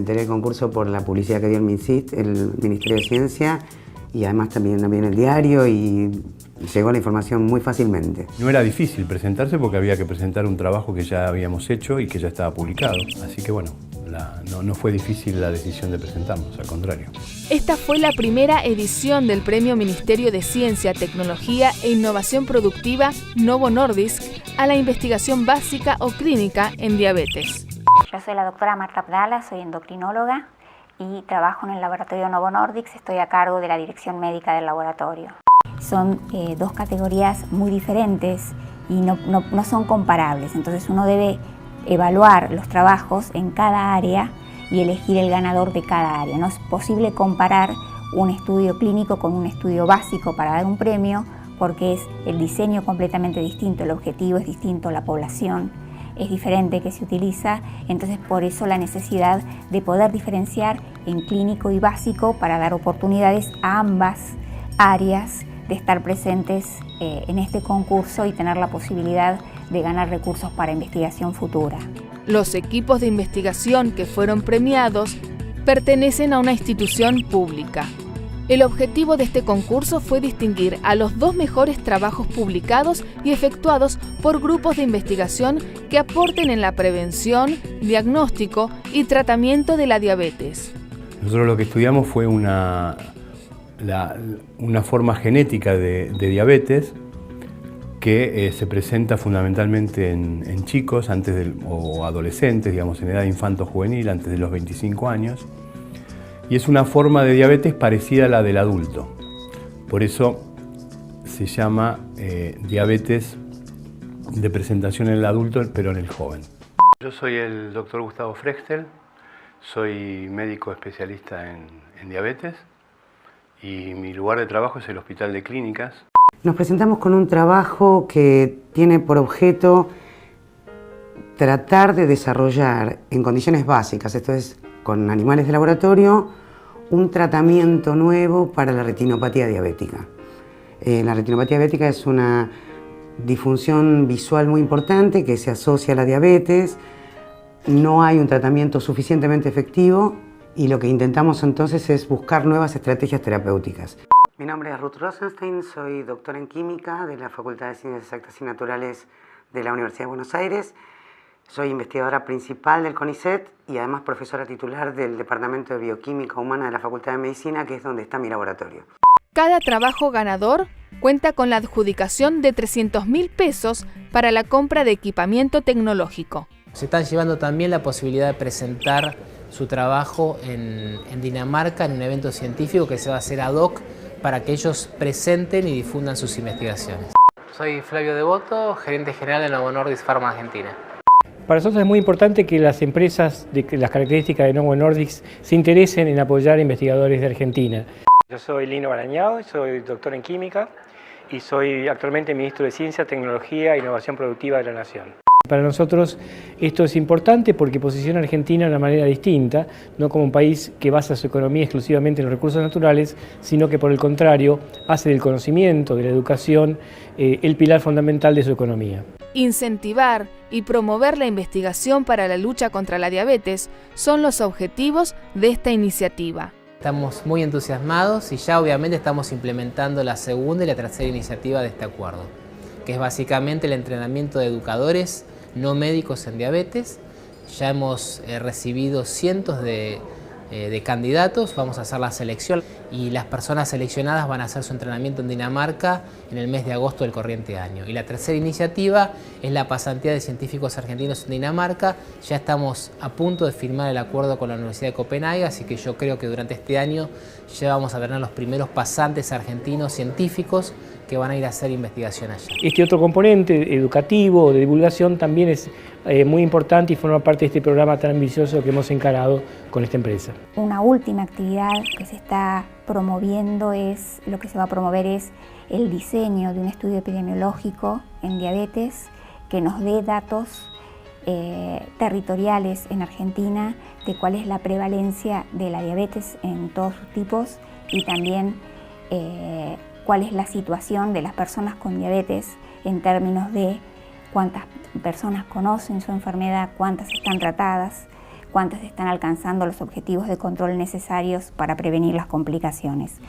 enteré del concurso por la publicidad que dio el MinSIT, el Ministerio de Ciencia, y además también el diario, y llegó la información muy fácilmente. No era difícil presentarse porque había que presentar un trabajo que ya habíamos hecho y que ya estaba publicado. Así que bueno, no fue difícil la decisión de presentarnos, al contrario. Esta fue la primera edición del Premio Ministerio de Ciencia, Tecnología e Innovación Productiva Novo Nordisk a la investigación básica o clínica en diabetes. Yo soy la doctora Marta Abdala, soy endocrinóloga y trabajo en el laboratorio Novo Nordisk. Estoy a cargo de la dirección médica del laboratorio. Son dos categorías muy diferentes y no son comparables, entonces uno debe evaluar los trabajos en cada área y elegir el ganador de cada área. No es posible comparar un estudio clínico con un estudio básico para dar un premio porque es el diseño completamente distinto, el objetivo es distinto, la población es diferente que se utiliza, entonces por eso la necesidad de poder diferenciar en clínico y básico para dar oportunidades a ambas áreas de estar presentes en este concurso y tener la posibilidad de ganar recursos para investigación futura. Los equipos de investigación que fueron premiados pertenecen a una institución pública. El objetivo de este concurso fue distinguir a los 2 mejores trabajos publicados y efectuados por grupos de investigación que aporten en la prevención, diagnóstico y tratamiento de la diabetes. Nosotros lo que estudiamos fue una forma genética de diabetes que se presenta fundamentalmente en chicos o adolescentes, digamos en edad infanto-juvenil, antes de los 25 años. Y es una forma de diabetes parecida a la del adulto. Por eso se llama diabetes de presentación en el adulto, pero en el joven. Yo soy el doctor Gustavo Frextel, soy médico especialista en diabetes y mi lugar de trabajo es el Hospital de Clínicas. Nos presentamos con un trabajo que tiene por objeto tratar de desarrollar en condiciones básicas, esto es, con animales de laboratorio, un tratamiento nuevo para la retinopatía diabética. La retinopatía diabética es una disfunción visual muy importante que se asocia a la diabetes. No hay un tratamiento suficientemente efectivo y lo que intentamos entonces es buscar nuevas estrategias terapéuticas. Mi nombre es Ruth Rosenstein, soy doctora en Química de la Facultad de Ciencias Exactas y Naturales de la Universidad de Buenos Aires. Soy investigadora principal del CONICET y además profesora titular del Departamento de Bioquímica Humana de la Facultad de Medicina, que es donde está mi laboratorio. Cada trabajo ganador cuenta con la adjudicación de 300.000 pesos para la compra de equipamiento tecnológico. Se están llevando también la posibilidad de presentar su trabajo en Dinamarca en un evento científico que se va a hacer ad hoc para que ellos presenten y difundan sus investigaciones. Soy Flavio Devoto, gerente general de Novo Nordisk Pharma Argentina. Para nosotros es muy importante que las empresas de las características de Novo Nordisk se interesen en apoyar a investigadores de Argentina. Yo soy Lino Barañao, soy doctor en Química y soy actualmente ministro de Ciencia, Tecnología e Innovación Productiva de la Nación. Para nosotros esto es importante porque posiciona a Argentina de una manera distinta, no como un país que basa su economía exclusivamente en los recursos naturales, sino que por el contrario hace del conocimiento, de la educación, el pilar fundamental de su economía. Incentivar y promover la investigación para la lucha contra la diabetes son los objetivos de esta iniciativa. Estamos muy entusiasmados y ya obviamente estamos implementando la segunda y la tercera iniciativa de este acuerdo, que es básicamente el entrenamiento de educadores no médicos en diabetes. Ya hemos recibido cientos de candidatos, vamos a hacer la selección y las personas seleccionadas van a hacer su entrenamiento en Dinamarca en el mes de agosto del corriente año. Y la tercera iniciativa es la pasantía de científicos argentinos en Dinamarca. Ya estamos a punto de firmar el acuerdo con la Universidad de Copenhague, así que yo creo que durante este año ya vamos a tener los primeros pasantes argentinos científicos que van a ir a hacer investigación allá. Este otro componente educativo, de divulgación, también es muy importante y forma parte de este programa tan ambicioso que hemos encarado con esta empresa. Una última actividad que se está promoviendo lo que se va a promover es el diseño de un estudio epidemiológico en diabetes que nos dé datos territoriales en Argentina de cuál es la prevalencia de la diabetes en todos sus tipos y también cuál es la situación de las personas con diabetes en términos de cuántas personas conocen su enfermedad, cuántas están tratadas, cuántas están alcanzando los objetivos de control necesarios para prevenir las complicaciones.